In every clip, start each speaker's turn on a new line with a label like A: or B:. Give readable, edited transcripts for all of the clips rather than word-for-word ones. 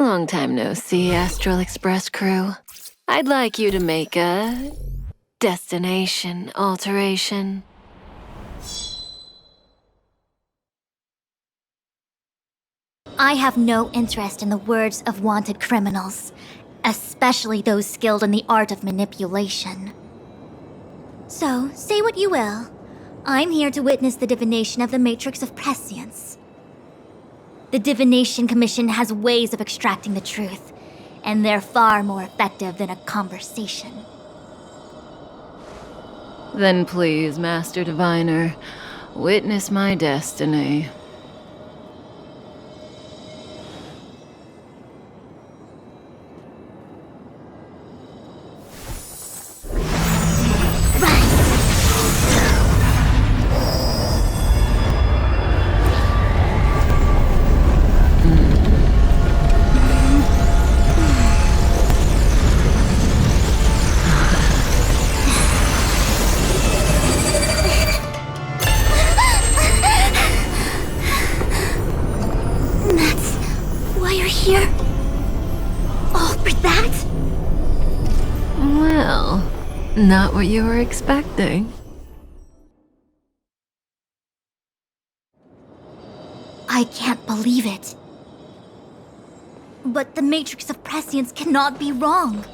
A: Long time no see, Astral Express crew. I'd like you to make a destination alteration.
B: I have no interest in the words of wanted criminals, especially those skilled in the art of manipulation. So, say what you will. I'm here to witness the divination of the Matrix of Prescience. The Divination Commission has ways of extracting the truth, and they're far more effective than a conversation.
A: Then please, Master Diviner, witness my destiny. Not what you were expecting.
B: I can't believe it. But the Matrix of Prescience cannot be wrong.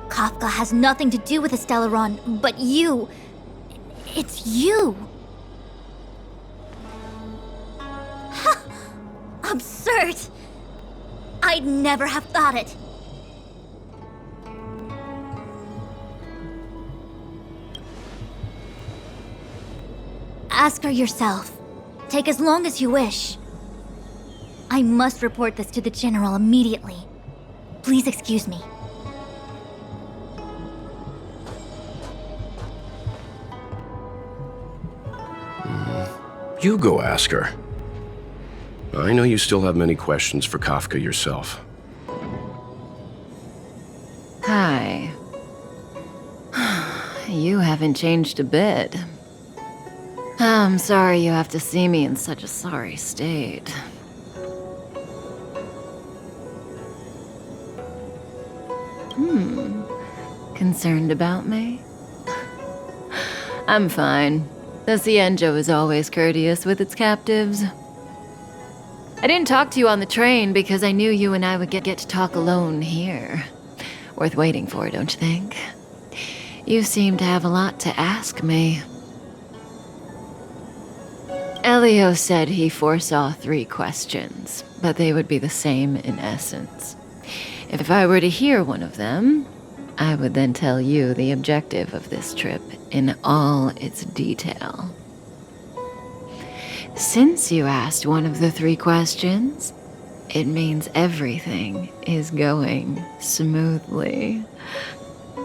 B: Kafka has nothing to do with the Stellaron, but you... It's you! Absurd! I'd never have thought it. Ask her yourself. Take as long as you wish. I must report this to the General immediately. Please excuse me.
C: You go ask her. I know you still have many questions for Kafka yourself.
A: Hi. You haven't changed a bit. I'm sorry you have to see me in such a sorry state. Concerned about me? I'm fine. The Cienjo is always courteous with its captives. I didn't talk to you on the train because I knew you and I would get to talk alone here. Worth waiting for, don't you think? You seem to have a lot to ask me. Elio said he foresaw 3 questions, but they would be the same in essence. If I were to hear one of them, I would then tell you the objective of this trip in all its detail. Since you asked one of the 3 questions, it means everything is going smoothly.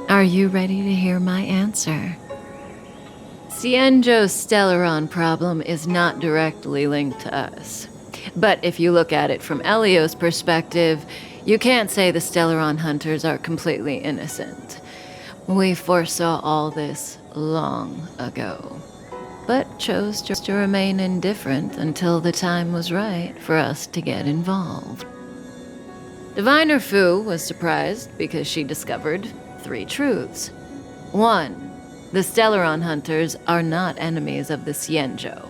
A: Are you ready to hear my answer? Cienjo's Stellaron problem is not directly linked to us. But if you look at it from Elio's perspective, you can't say the Stellaron hunters are completely innocent. We foresaw all this long ago, but chose to remain indifferent until the time was right for us to get involved. Diviner Fu was surprised because she discovered 3 truths. 1. The Stellaron hunters are not enemies of the Cienjo.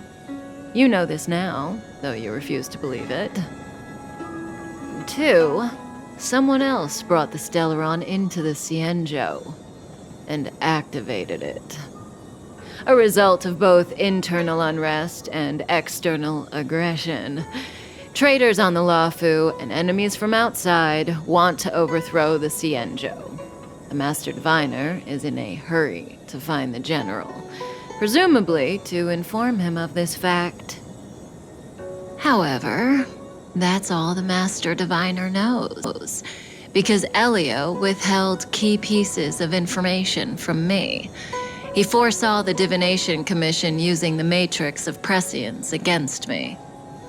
A: You know this now, though you refuse to believe it. 2. Someone else brought the Stellaron into the Cienjo and activated it. A result of both internal unrest and external aggression. Traitors on the Luofu and enemies from outside want to overthrow the Cienjo. The Master Diviner is in a hurry to find the General, presumably to inform him of this fact. However, that's all the Master Diviner knows, because Elio withheld key pieces of information from me. He foresaw the Divination Commission using the Matrix of Prescience against me.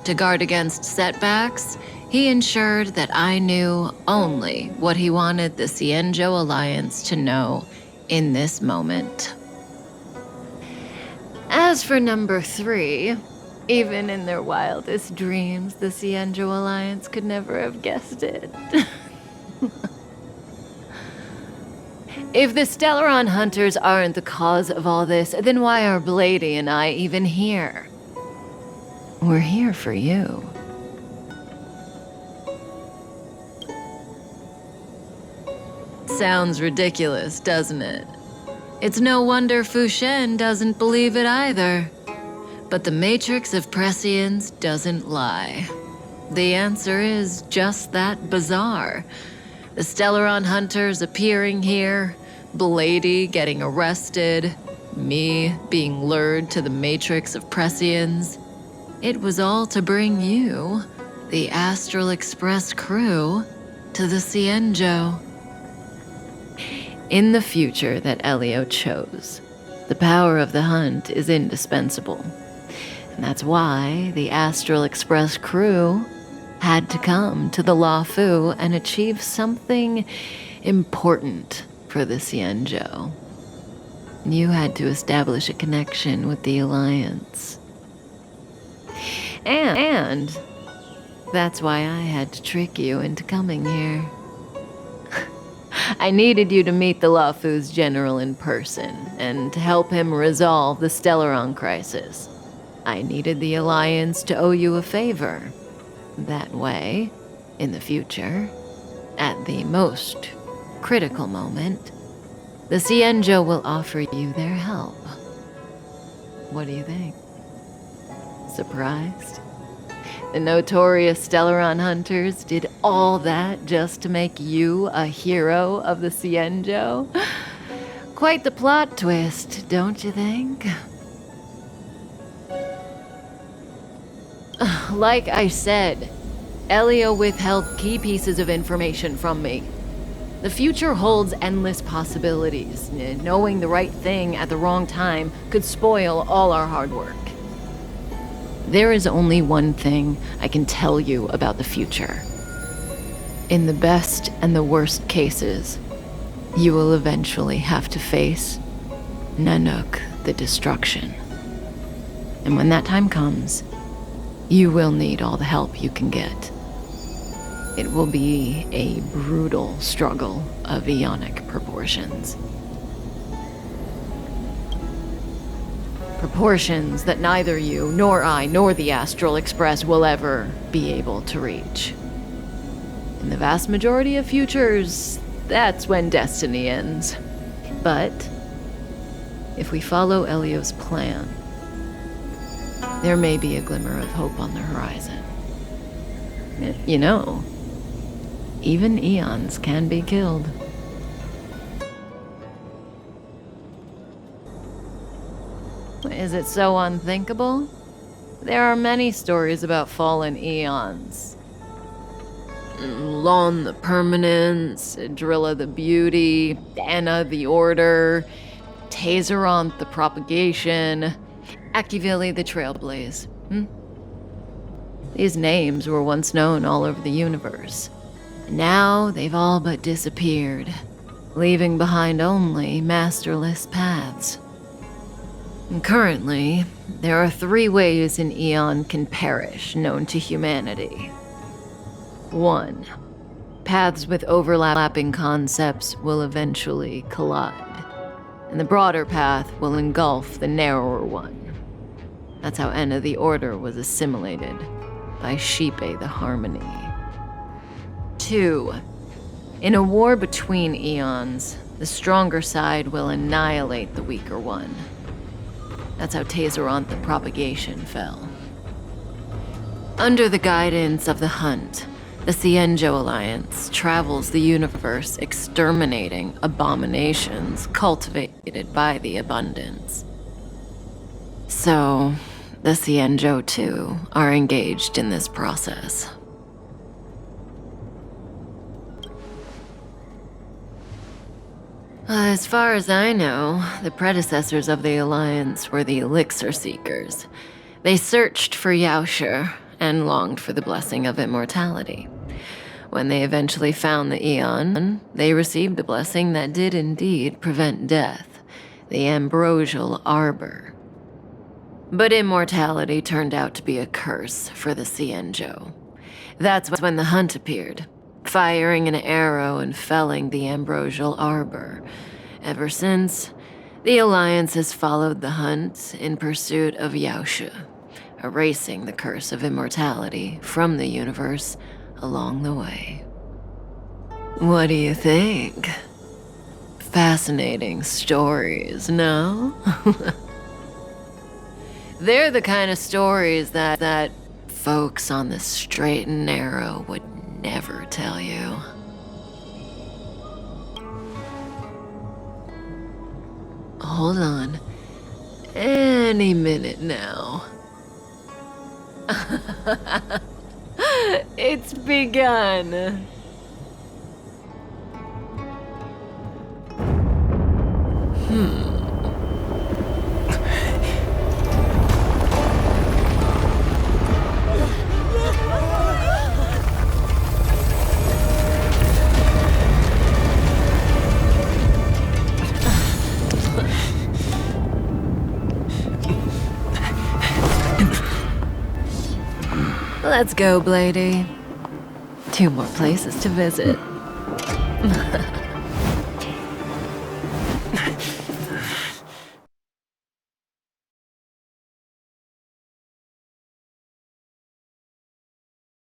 A: To guard against setbacks, he ensured that I knew only what he wanted the Cienjo Alliance to know in this moment. As for number 3, even in their wildest dreams, the Cienjo Alliance could never have guessed it. If the Stellaron hunters aren't the cause of all this, then why are Blady and I even here? We're here for you. Sounds ridiculous, doesn't it? It's no wonder Fu Xuan doesn't believe it either. But the Matrix of Prescience doesn't lie. The answer is just that bizarre. The Stellaron hunters appearing here, Blady getting arrested, me being lured to the Matrix of Prescience. It was all to bring you, the Astral Express crew, to the Cienjo. In the future that Elio chose, the power of the hunt is indispensable. And that's why the Astral Express crew had to come to the La Fu and achieve something important for the Cienjo. You had to establish a connection with the Alliance. And that's why I had to trick you into coming here. I needed you to meet the La Fu's general in person and to help him resolve the Stellaron crisis. I needed the Alliance to owe you a favor. That way, in the future, at the most critical moment, the Cienjo will offer you their help. What do you think? Surprised? The notorious Stellaron hunters did all that just to make you a hero of the Cienjo? Quite the plot twist, don't you think? Like I said, Elio withheld key pieces of information from me. The future holds endless possibilities. Knowing the right thing at the wrong time could spoil all our hard work. There is only one thing I can tell you about the future. In the best and the worst cases, you will eventually have to face Nanook the Destruction. And when that time comes, you will need all the help you can get. It will be a brutal struggle of eonic proportions. Proportions that neither you, nor I, nor the Astral Express will ever be able to reach. In the vast majority of futures, that's when destiny ends. But if we follow Elio's plan, there may be a glimmer of hope on the horizon. You know, even eons can be killed. Is it so unthinkable? There are many stories about fallen eons. Lon the Permanence, Drilla the Beauty, Anna the Order, Tazeronth the Propagation, Akivili the Trailblaze. These names were once known all over the universe. Now they've all but disappeared, leaving behind only masterless paths. And currently, there are 3 ways an eon can perish known to humanity. 1. Paths with overlapping concepts will eventually collide, and the broader path will engulf the narrower one. That's how Enna the Order was assimilated by Shipe the Harmony. 2. In a war between eons, the stronger side will annihilate the weaker one. That's how Tazeronth the Propagation fell. Under the guidance of the Hunt, the Cienjo Alliance travels the universe exterminating abominations cultivated by the Abundance. So, the Cienjo, too, are engaged in this process. As far as I know, the predecessors of the Alliance were the Elixir Seekers. They searched for Yaoshi and longed for the blessing of immortality. When they eventually found the Eon, they received a blessing that did indeed prevent death, the Ambrosial Arbor. But immortality turned out to be a curse for the Cienjo. That's when the hunt appeared, firing an arrow and felling the ambrosial arbor. Ever since, the Alliance has followed the hunt in pursuit of Yaoshe, erasing the curse of immortality from the universe along the way. What do you think? Fascinating stories, no? They're the kind of stories that folks on the straight and narrow would never tell you. Hold on. Any minute now. It's begun. Let's go, Blady. 2 more places to visit.